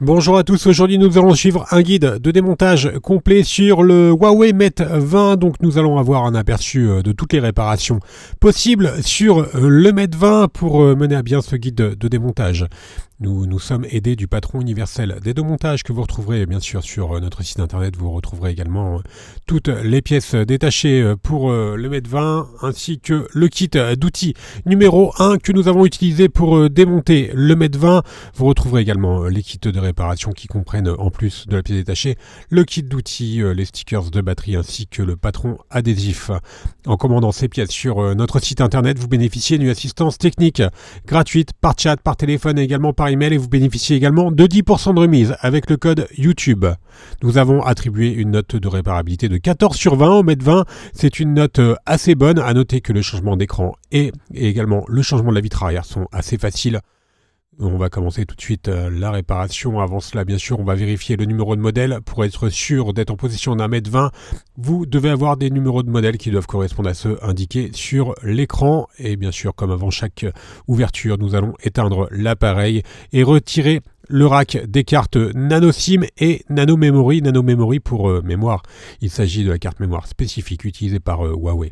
Bonjour à tous, aujourd'hui nous allons suivre un guide de démontage complet sur le Huawei Mate 20. Donc nous allons avoir un aperçu de toutes les réparations possibles sur le Mate 20 pour mener à bien ce guide de démontage. Nous sommes aidés du patron universel des démontages que vous retrouverez bien sûr sur notre site internet. Vous retrouverez également toutes les pièces détachées pour le Mate 20 ainsi que le kit d'outils numéro 1 que nous avons utilisé pour démonter le Mate 20. Vous retrouverez également les kits de réparation qui comprennent en plus de la pièce détachée le kit d'outils, les stickers de batterie ainsi que le patron adhésif. En commandant ces pièces sur notre site internet, vous bénéficiez d'une assistance technique gratuite par chat, par téléphone et également par email, et vous bénéficiez également de 10% de remise avec le code YouTube. Nous avons attribué une note de réparabilité de 14 sur 20 au Mate 20. C'est une note assez bonne. À noter que le changement d'écran et également le changement de la vitre arrière sont assez faciles. On va commencer tout de suite la réparation. Avant cela, bien sûr, on va vérifier le numéro de modèle. Pour être sûr d'être en possession d'un Mate 20, vous devez avoir des numéros de modèle qui doivent correspondre à ceux indiqués sur l'écran. Et bien sûr, comme avant chaque ouverture, nous allons éteindre l'appareil et retirer le rack des cartes Nano SIM et Nano Memory. Nano Memory pour mémoire. Il s'agit de la carte mémoire spécifique utilisée par Huawei.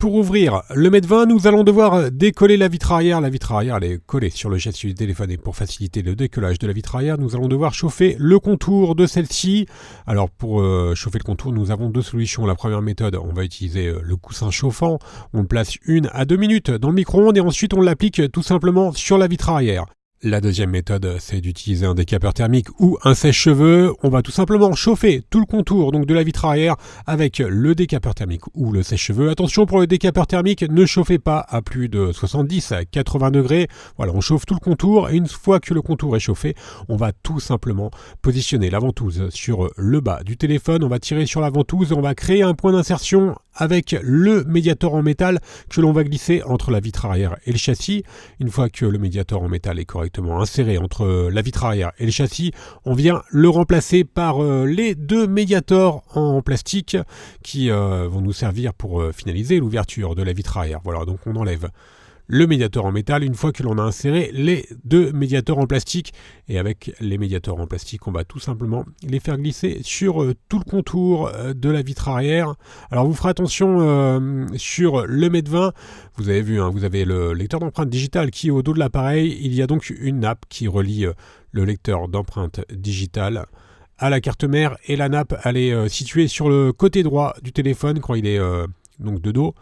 Pour ouvrir le Mate 20, nous allons devoir décoller la vitre arrière. La vitre arrière elle est collée sur le châssis du téléphone et pour faciliter le décollage de la vitre arrière, nous allons devoir chauffer le contour de celle-ci. Alors pour chauffer le contour, nous avons deux solutions. La première méthode, on va utiliser le coussin chauffant. On le place 1 à 2 minutes dans le micro-ondes et ensuite on l'applique tout simplement sur la vitre arrière. La deuxième méthode, c'est d'utiliser un décapeur thermique ou un sèche-cheveux. On va tout simplement chauffer tout le contour donc de la vitre arrière avec le décapeur thermique ou le sèche-cheveux. Attention, pour le décapeur thermique, ne chauffez pas à plus de 70 à 80 degrés. Voilà, on chauffe tout le contour et une fois que le contour est chauffé, on va tout simplement positionner la ventouse sur le bas du téléphone. On va tirer sur la ventouse et on va créer un point d'insertion avec le médiator en métal que l'on va glisser entre la vitre arrière et le châssis. Une fois que le médiator en métal est correctement inséré entre la vitre arrière et le châssis, on vient le remplacer par les deux médiators en plastique qui vont nous servir pour finaliser l'ouverture de la vitre arrière. Voilà, donc on enlève le médiator en métal une fois que l'on a inséré les deux médiators en plastique, et avec les médiators en plastique on va tout simplement les faire glisser sur tout le contour de la vitre arrière. Alors vous ferez attention sur le Mate 20, vous avez vu, vous avez le lecteur d'empreinte digitale qui est au dos de l'appareil. Il y a donc une nappe qui relie le lecteur d'empreinte digitale à la carte mère, et la nappe elle est située sur le côté droit du téléphone quand il est donc de dos.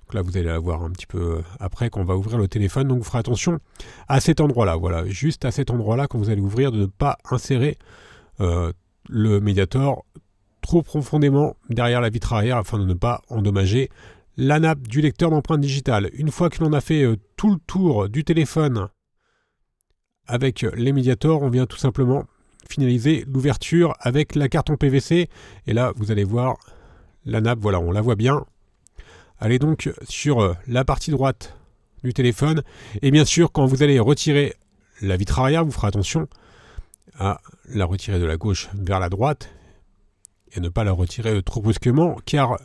Donc là, vous allez la voir un petit peu après quand on va ouvrir le téléphone. Donc, vous ferez attention à cet endroit-là. Voilà, juste à cet endroit-là, quand vous allez ouvrir, de ne pas insérer le médiator trop profondément derrière la vitre arrière afin de ne pas endommager la nappe du lecteur d'empreinte digitale. Une fois que l'on a fait tout le tour du téléphone avec les médiators, on vient tout simplement finaliser l'ouverture avec la carte en PVC. Et là, vous allez voir la nappe, voilà, on la voit bien. Allez donc sur la partie droite du téléphone, et bien sûr quand vous allez retirer la vitre arrière, vous ferez attention à la retirer de la gauche vers la droite et ne pas la retirer trop brusquement car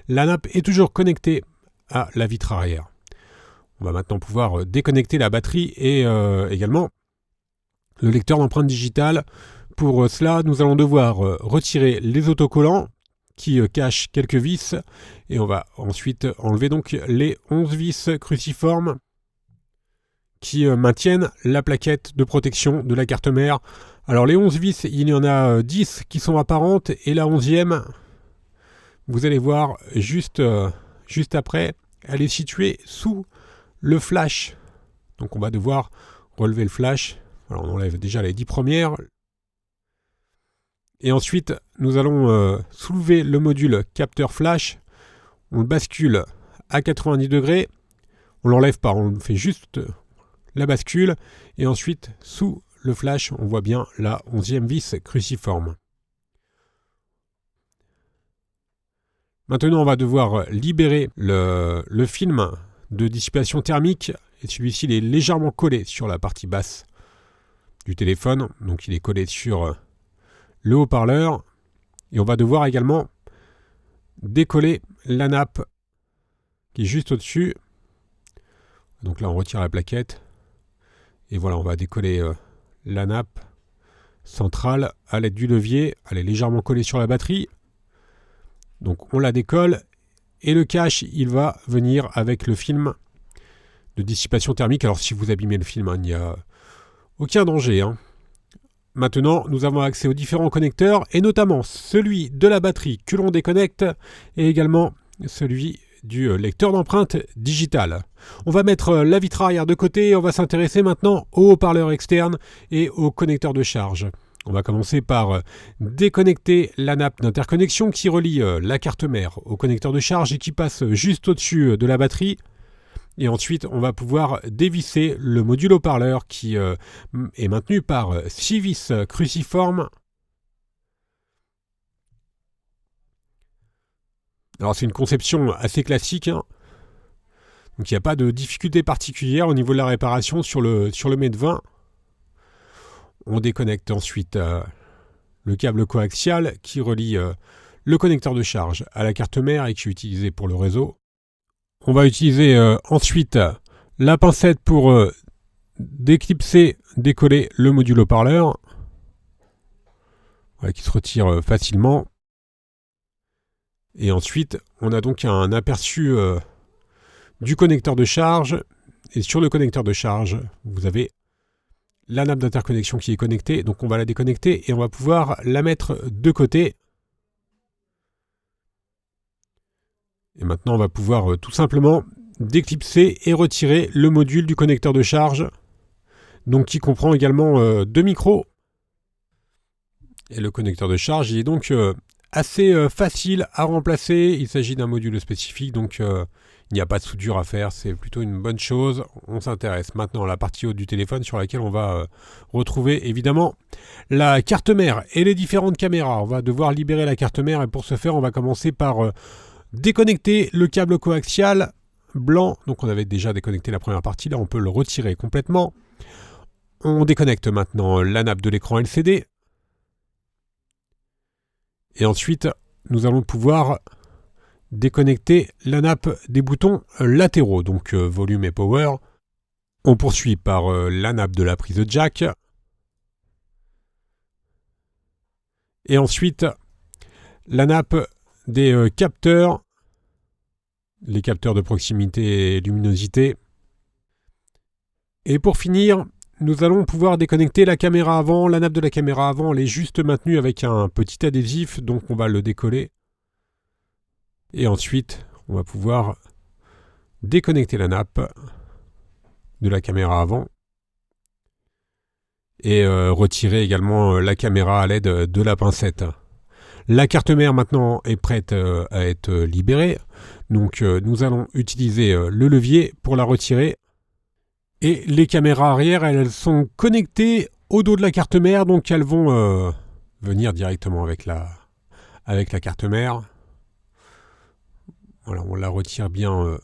la nappe est toujours connectée à la vitre arrière. On va maintenant pouvoir déconnecter la batterie et également le lecteur d'empreinte digitale. Pour cela, nous allons devoir retirer les autocollants qui cache quelques vis, et on va ensuite enlever donc les 11 vis cruciformes qui maintiennent la plaquette de protection de la carte mère. Alors les 11 vis, il y en a 10 qui sont apparentes, et la 11e, vous allez voir juste après, elle est située sous le flash. Donc on va devoir relever le flash. Alors on enlève déjà les 10 premières. Et ensuite, nous allons soulever le module capteur flash. On le bascule à 90 degrés. On ne l'enlève pas, on fait juste la bascule. Et ensuite, sous le flash, on voit bien la 11e vis cruciforme. Maintenant, on va devoir libérer le film de dissipation thermique. Et celui-ci il est légèrement collé sur la partie basse du téléphone. Donc il est collé sur le haut-parleur, et on va devoir également décoller la nappe qui est juste au-dessus. Donc là on retire la plaquette et voilà, on va décoller la nappe centrale à l'aide du levier. Elle est légèrement collée sur la batterie. Donc on la décolle et le cache, il va venir avec le film de dissipation thermique. Alors si vous abîmez le film, il n'y a aucun danger. Maintenant, nous avons accès aux différents connecteurs et notamment celui de la batterie que l'on déconnecte et également celui du lecteur d'empreintes digitales. On va mettre la vitre arrière de côté et on va s'intéresser maintenant aux haut-parleurs externes et aux connecteurs de charge. On va commencer par déconnecter la nappe d'interconnexion qui relie la carte mère au connecteur de charge et qui passe juste au-dessus de la batterie. Et ensuite, on va pouvoir dévisser le module haut-parleur qui est maintenu par 6 vis cruciformes. Alors c'est une conception assez classique, donc il n'y a pas de difficulté particulière au niveau de la réparation sur le mètre 20. On déconnecte ensuite le câble coaxial qui relie le connecteur de charge à la carte mère et qui est utilisé pour le réseau. On va utiliser ensuite la pincette pour déclipser, décoller le module haut-parleur, qui se retire facilement. Et ensuite, on a donc un aperçu du connecteur de charge. Et sur le connecteur de charge, vous avez la nappe d'interconnexion qui est connectée. Donc on va la déconnecter et on va pouvoir la mettre de côté. Et maintenant, on va pouvoir tout simplement déclipser et retirer le module du connecteur de charge. Donc qui comprend également 2 micros. Et le connecteur de charge, il est donc assez facile à remplacer. Il s'agit d'un module spécifique, donc il n'y a pas de soudure à faire. C'est plutôt une bonne chose. On s'intéresse maintenant à la partie haute du téléphone sur laquelle on va retrouver évidemment la carte mère et les différentes caméras. On va devoir libérer la carte mère et pour ce faire, on va commencer par déconnecter le câble coaxial blanc. Donc on avait déjà déconnecté la première partie. Là, on peut le retirer complètement. On déconnecte maintenant la nappe de l'écran LCD. Et ensuite, nous allons pouvoir déconnecter la nappe des boutons latéraux, donc volume et power. On poursuit par la nappe de la prise jack. Et ensuite, la nappe des capteurs, les capteurs de proximité et luminosité. Et pour finir, nous allons pouvoir déconnecter la caméra avant. La nappe de la caméra avant, elle est juste maintenue avec un petit adhésif, donc on va le décoller. Et ensuite, on va pouvoir déconnecter la nappe de la caméra avant. Et retirer également la caméra à l'aide de la pincette. La carte mère maintenant est prête à être libérée. Donc nous allons utiliser le levier pour la retirer. Et les caméras arrière, elles sont connectées au dos de la carte mère, donc elles vont venir directement avec la carte mère. Voilà, on la retire bien,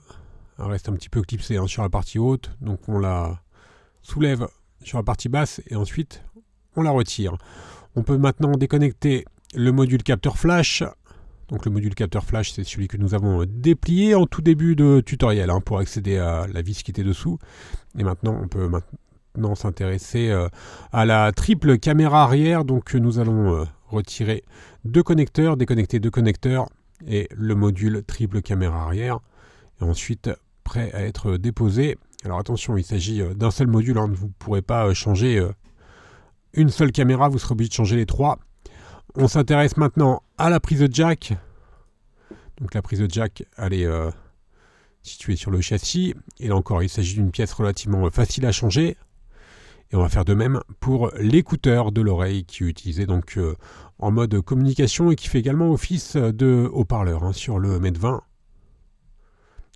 elle reste un petit peu clipsée sur la partie haute, donc on la soulève sur la partie basse et ensuite on la retire. On peut maintenant déconnecter le module capteur flash. Donc le module capteur flash, c'est celui que nous avons déplié en tout début de tutoriel pour accéder à la vis qui était dessous. Et maintenant, on peut s'intéresser à la triple caméra arrière. Donc nous allons retirer 2 connecteurs, déconnecter 2 connecteurs et le module triple caméra arrière. Et ensuite, prêt à être déposé. Alors attention, il s'agit d'un seul module. Vous ne pourrez pas changer une seule caméra, vous serez obligé de changer les 3. On s'intéresse maintenant à la prise jack. Donc la prise jack, elle est située sur le châssis. Et là encore, il s'agit d'une pièce relativement facile à changer. Et on va faire de même pour l'écouteur de l'oreille qui est utilisé donc en mode communication et qui fait également office de haut-parleur. Sur le mètre 20,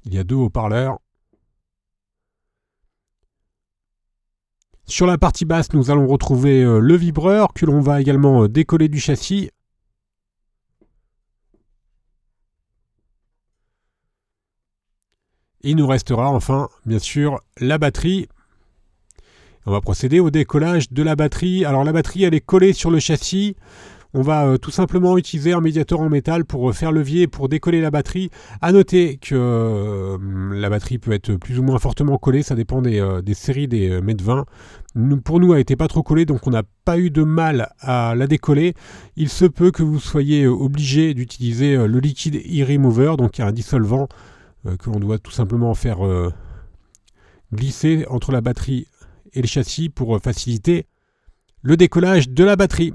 il y a 2 haut-parleurs. Sur la partie basse, nous allons retrouver le vibreur que l'on va également décoller du châssis. Il nous restera enfin, bien sûr, la batterie. On va procéder au décollage de la batterie. Alors la batterie, elle est collée sur le châssis. On va tout simplement utiliser un médiator en métal pour faire levier, pour décoller la batterie. À noter que la batterie peut être plus ou moins fortement collée, ça dépend des séries des Med 20. Pour nous, elle n'était pas trop collée, donc on n'a pas eu de mal à la décoller. Il se peut que vous soyez obligé d'utiliser le liquide e-remover, donc il y a un dissolvant que l'on doit tout simplement faire glisser entre la batterie et le châssis pour faciliter le décollage de la batterie.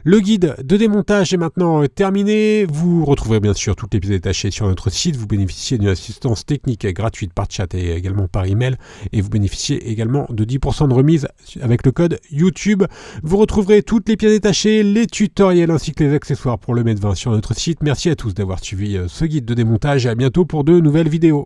Le guide de démontage est maintenant terminé. Vous retrouverez bien sûr toutes les pièces détachées sur notre site. Vous bénéficiez d'une assistance technique gratuite par chat et également par email. Et vous bénéficiez également de 10% de remise avec le code YouTube. Vous retrouverez toutes les pièces détachées, les tutoriels ainsi que les accessoires pour le Med 20 sur notre site. Merci à tous d'avoir suivi ce guide de démontage et à bientôt pour de nouvelles vidéos.